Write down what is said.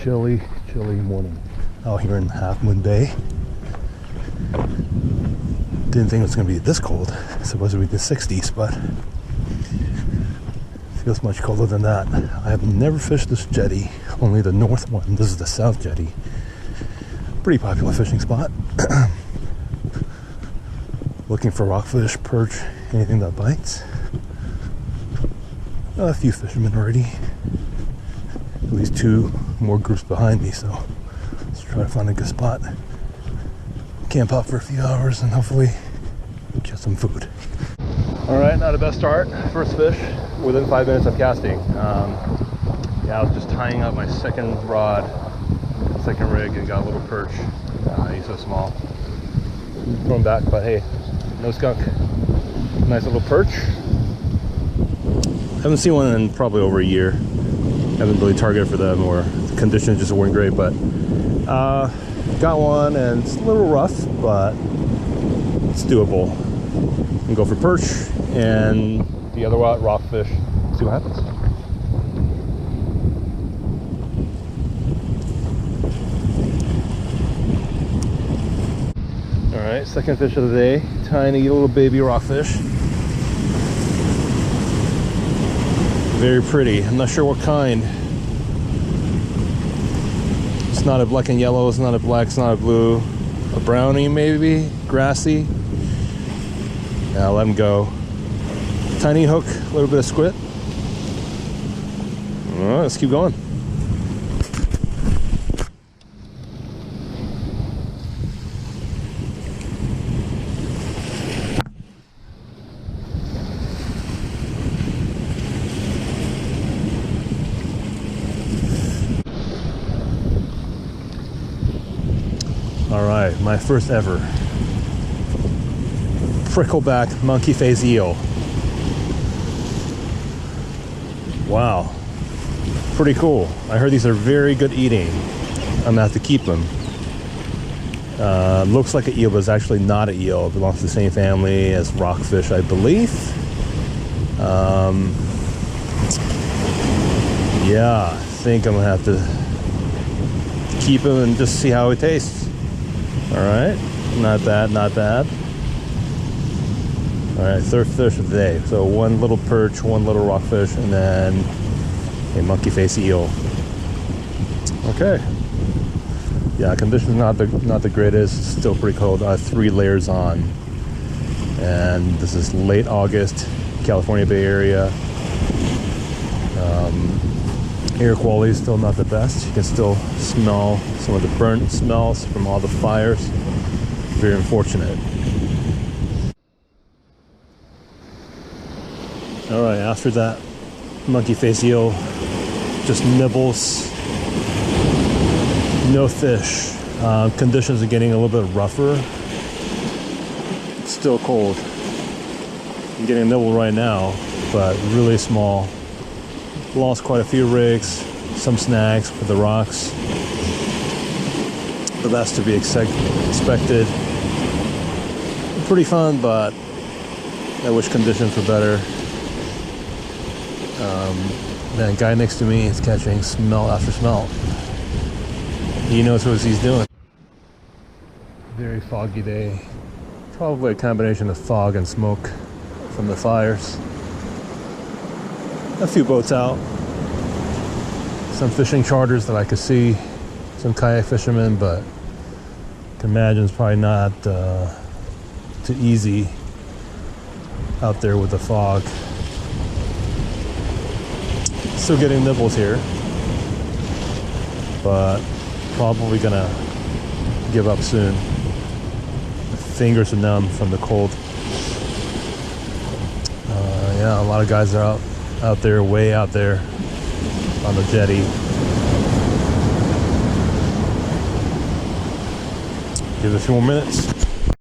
chilly morning out here in Half Moon Bay. Didn't think it was going to be this cold. It's supposed to be the 60s, but it feels much colder than that. I have never fished this jetty, only the north one. This is the South Jetty. Pretty popular fishing spot. Looking for rockfish, perch, anything that bites. A few fishermen already. At least 2 more groups behind me, so let's try to find a good spot. Camp out for a few hours and hopefully get some food. All right, not the best start. First fish within 5 minutes of casting. Yeah, I was just tying up my second rod, second rig, and got a little perch. He's so small. Throw him back, but hey, no skunk. Nice little perch. Haven't seen one in probably over a year. Haven't really targeted for them, or the conditions just weren't great, but got one, and it's a little rough, but it's doable. And go for perch, and the other one, rockfish. See what happens. All right, second fish of the day. Tiny little baby rockfish. Very pretty. I'm not sure what kind. It's not a black and yellow, it's not a black, it's not a blue. A brownie maybe, grassy. Yeah, let him go. Tiny hook, a little bit of squid. All right, let's keep going. All right, my first ever prickleback monkey face eel. Wow, pretty cool. I heard these are very good eating. I'm gonna have to keep them. Looks like an eel, but it's actually not an eel. It belongs to the same family as rockfish, I believe. Yeah, I think I'm gonna have to keep him and just see how it tastes. All right, not bad, not bad. All right, third fish of the day. So one little perch, one little rockfish, and then a monkey face eel. Okay. Yeah, conditions not the greatest. Still pretty cold. I have 3 layers on, and this is late August, California Bay Area. Air quality is still not the best. You can still smell some of the burnt smells from all the fires. Very unfortunate. All right, after that monkey face eel, just nibbles, no fish. Conditions are getting a little bit rougher. It's still cold. I'm getting a nibble right now, but really small. Lost quite a few rigs, some snags for the rocks, but that's to be expected. Pretty fun, but I wish conditions were better. Man, guy next to me is catching smelt after smelt. He knows what he's doing. Very foggy day. Probably a combination of fog and smoke from the fires. A few boats out, some fishing charters that I could see, some kayak fishermen, but I can imagine it's probably not too easy out there with the fog. Still getting nibbles here, but probably gonna give up soon. The fingers are numb from the cold. Yeah, a lot of guys are out there, way out there on the jetty. Give it a few more minutes.